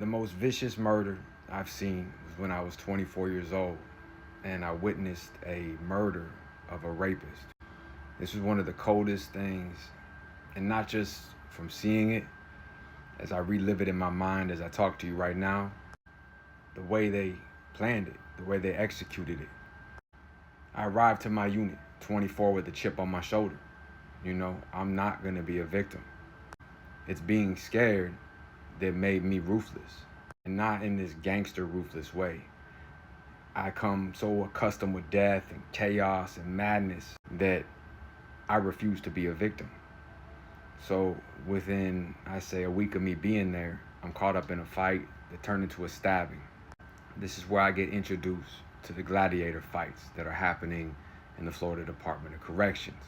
The most vicious murder I've seen was when I was 24 years old and I witnessed a murder of a rapist. This was one of the coldest things, and not just from seeing it, as I relive it in my mind as I talk to you right now, the way they planned it, the way they executed it. I arrived to my unit, 24 with a chip on my shoulder. I'm not going to be a victim. It's being scared that made me ruthless, and not in this gangster ruthless way. I come so accustomed with death and chaos and madness that I refuse to be a victim. So within, I say, a week of me being there, I'm caught up in a fight that turned into a stabbing. This is where I get introduced to the gladiator fights that are happening in the Florida Department of Corrections.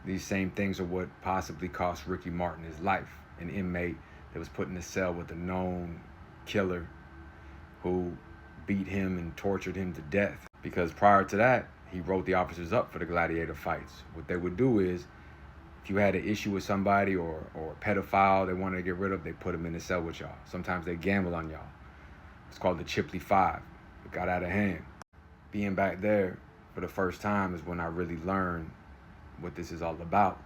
These same things are what possibly cost Ricky Martin his life, an inmate that was put in a cell with a known killer who beat him and tortured him to death. Because prior to that, he wrote the officers up for the gladiator fights. What they would do is, if you had an issue with somebody or a pedophile they wanted to get rid of, they put him in a cell with y'all. Sometimes they gamble on y'all. It's called the Chipley Five. It got out of hand. Being back there for the first time is when I really learned what this is all about.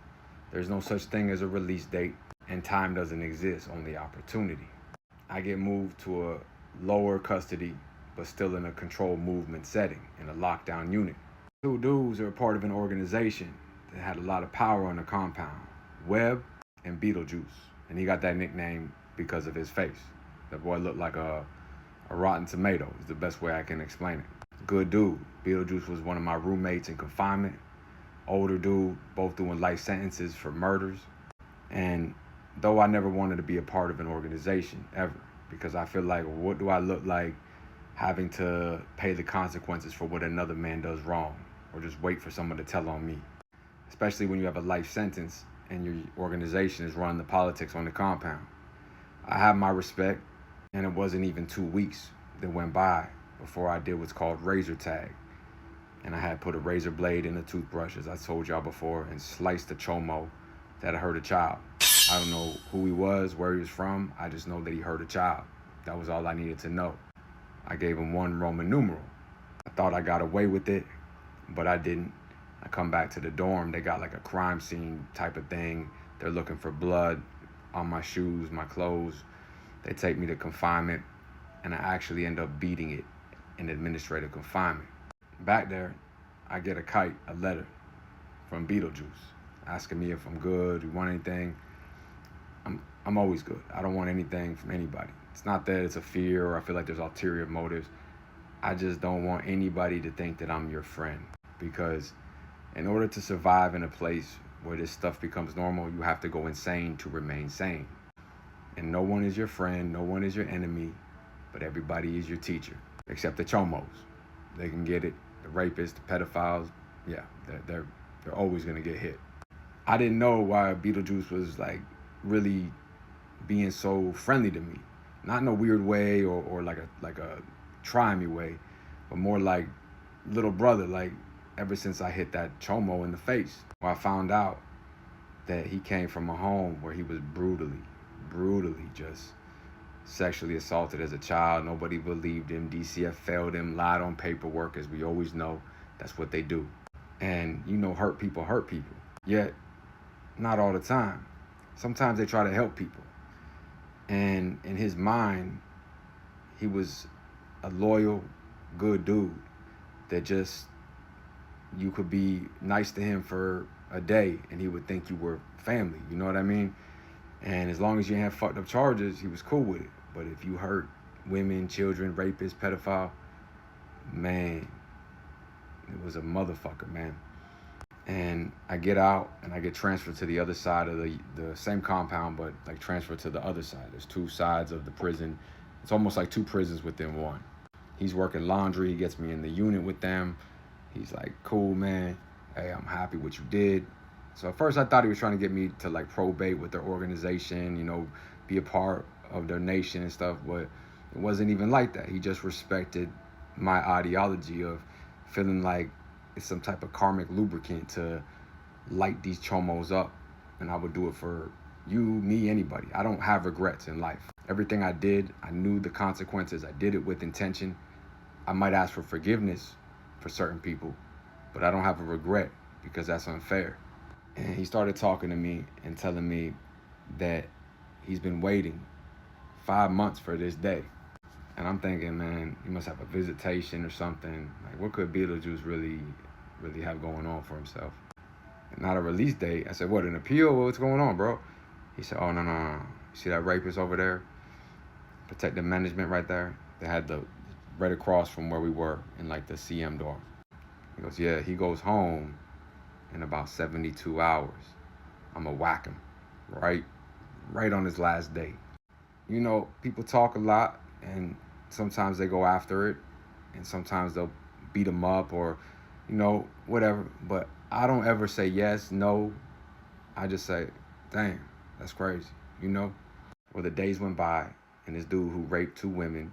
There's no such thing as a release date, and time doesn't exist, only opportunity. I get moved to a lower custody, but still in a controlled movement setting, in a lockdown unit. Two dudes are a part of an organization that had a lot of power on the compound, Webb and Beetlejuice. And he got that nickname because of his face. The boy looked like a rotten tomato, is the best way I can explain it. Good dude. Beetlejuice was one of my roommates in confinement. Older dude, both doing life sentences for murders. And though I never wanted to be a part of an organization, ever, because I feel like, what do I look like having to pay the consequences for what another man does wrong, or just wait for someone to tell on me? Especially when you have a life sentence and your organization is running the politics on the compound. I have my respect, and it wasn't even 2 weeks that went by before I did what's called razor tag. And I had put a razor blade in a toothbrush, as I told y'all before, and sliced a chomo that had hurt a child. I don't know who he was, where he was from. I just know that he hurt a child. That was all I needed to know. I gave him 1 Roman numeral. I thought I got away with it, but I didn't. I come back to the dorm. They got like a crime scene type of thing. They're looking for blood on my shoes, my clothes. They take me to confinement, and I actually end up beating it in administrative confinement. Back there, I get a letter from Beetlejuice, asking me if I'm good, you want anything. I'm always good. I don't want anything from anybody. It's not that it's a fear or I feel like there's ulterior motives. I just don't want anybody to think that I'm your friend, because in order to survive in a place where this stuff becomes normal, you have to go insane to remain sane. And no one is your friend, no one is your enemy, but everybody is your teacher, except the chomos. They can get it. The rapists, the pedophiles, yeah, they're always gonna get hit. I didn't know why Beetlejuice was like really being so friendly to me. Not in a weird way or like a try me way, but more like little brother, like ever since I hit that chomo in the face. Well, I found out that he came from a home where he was brutally just sexually assaulted as a child. Nobody believed him. DCF failed him, lied on paperwork, as we always know. That's what they do. And hurt people. Yet, not all the time. Sometimes they try to help people. And in his mind, he was a loyal, good dude that just, you could be nice to him for a day and he would think you were family. You know what I mean? And as long as you didn't have fucked up charges, he was cool with it. But if you hurt women, children, rapists, pedophile, man, it was a motherfucker, man. And I get out and I get transferred to the other side of the same compound, but like transferred to the other side. There's 2 sides of the prison. It's almost like 2 prisons within one. He's working laundry. He gets me in the unit with them. He's like, cool, man. Hey, I'm happy what you did. So at first I thought he was trying to get me to like probate with their organization, be a part of their nation and stuff, but it wasn't even like that. He just respected my ideology of feeling like it's some type of karmic lubricant to light these chomos up, and I would do it for you, me, anybody. I don't have regrets in life. Everything I did, I knew the consequences. I did it with intention. I might ask for forgiveness for certain people, but I don't have a regret because that's unfair. And he started talking to me and telling me that he's been waiting 5 months for this day. And I'm thinking, man, he must have a visitation or something. Like, what could Beetlejuice really have going on for himself? And not a release date. I said, what, an appeal? What's going on, bro? He said, oh, no. You see that rapist over there? Protective management right there? They had the right across from where we were in like the CM door. He goes, yeah, he goes home in about 72 hours. I'm going to whack him right on his last day. You know, people talk a lot, and sometimes they go after it, and sometimes they'll beat him up or, whatever. But I don't ever say yes, no. I just say, damn, that's crazy, Well, the days went by, and this dude who raped 2 women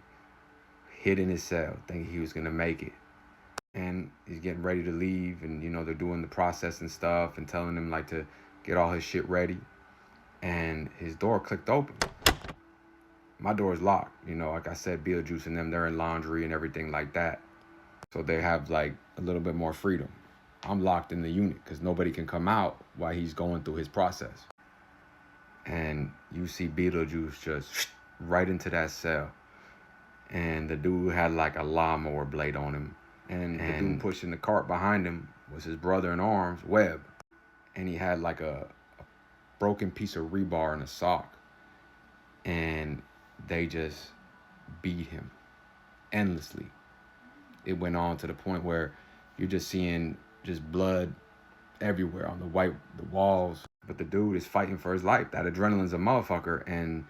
hid in his cell thinking he was going to make it. And he's getting ready to leave, and, they're doing the process and stuff and telling him, like, to get all his shit ready. And his door clicked open. My door is locked. Like I said, Beetlejuice and them, they're in laundry and everything like that. So they have, like, a little bit more freedom. I'm locked in the unit because nobody can come out while he's going through his process. And you see Beetlejuice just right into that cell. And the dude had, like, a lawnmower blade on him. And the dude pushing the cart behind him was his brother in arms, Webb. And he had, like, a broken piece of rebar in a sock. And they just beat him endlessly. It went on to the point where you're just seeing just blood everywhere on the walls. But the dude is fighting for his life. That adrenaline's a motherfucker. And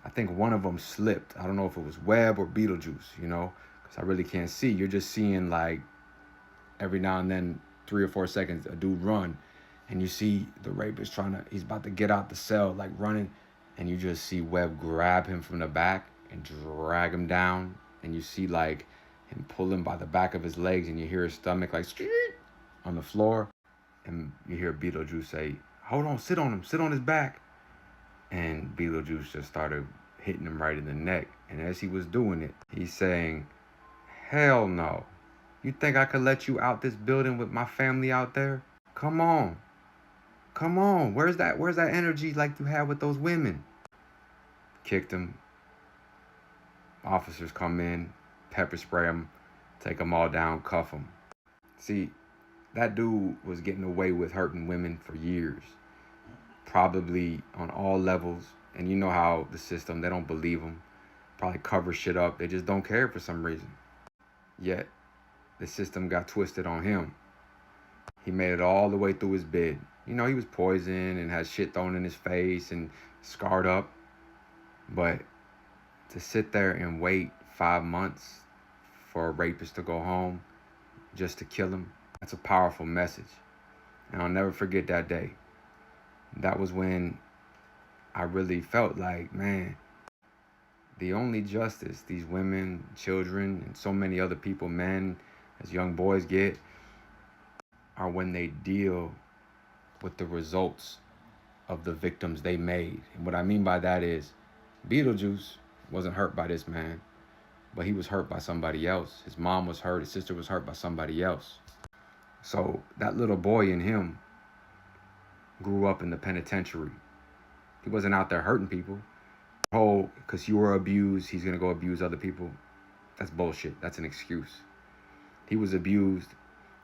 I think one of them slipped. I don't know if it was Webb or Beetlejuice, because I really can't see. You're just seeing, like, every now and then, 3 or 4 seconds, a dude run. And you see the rapist he's about to get out the cell, like, running. And you just see Webb grab him from the back and drag him down. And you see, like, him pull him by the back of his legs, and you hear his stomach, like, on the floor. And you hear Beetlejuice say, hold on, sit on his back. And Beetlejuice just started hitting him right in the neck. And as he was doing it, he's saying, hell no. You think I could let you out this building with my family out there? Come on. Where's that energy like you had with those women? Kicked him. Officers come in, pepper spray him, take them all down, cuff him. See, that dude was getting away with hurting women for years. Probably on all levels. And you know how the system, they don't believe him. Probably cover shit up. They just don't care for some reason. Yet, the system got twisted on him. He made it all the way through his bid. He was poisoned and had shit thrown in his face and scarred up. But to sit there and wait 5 months for a rapist to go home just to kill him, that's a powerful message. And I'll never forget that day. That was when I really felt like, man, the only justice these women, children, and so many other people, men, as young boys get, are when they deal with the results of the victims they made. And what I mean by that is, Beetlejuice wasn't hurt by this man, but he was hurt by somebody else. His mom was hurt, his sister was hurt by somebody else. So that little boy in him grew up in the penitentiary. He wasn't out there hurting people. Because you were abused, he's gonna go abuse other people. That's bullshit. That's an excuse. He was abused,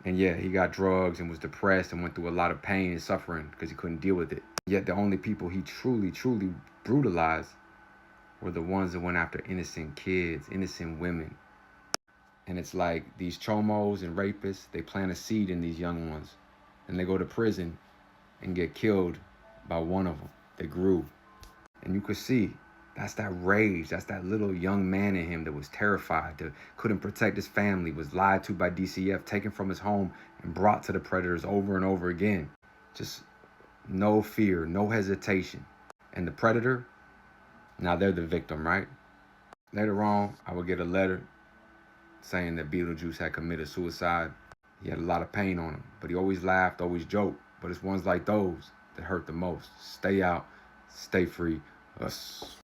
and yeah, he got drugs and was depressed and went through a lot of pain and suffering because he couldn't deal with it. Yet the only people he truly brutalized were the ones that went after innocent kids, innocent women. And it's like these chomos and rapists, they plant a seed in these young ones, and they go to prison and get killed by one of them. They grew. And you could see, that's that rage. That's that little young man in him that was terrified, that couldn't protect his family, was lied to by DCF, taken from his home, and brought to the predators over and over again. Just no fear, no hesitation. And the predator, now they're the victim, right? Later on, I would get a letter saying that Beetlejuice had committed suicide. He had a lot of pain on him, but he always laughed, always joked. But it's ones like those that hurt the most. Stay out, stay free, us.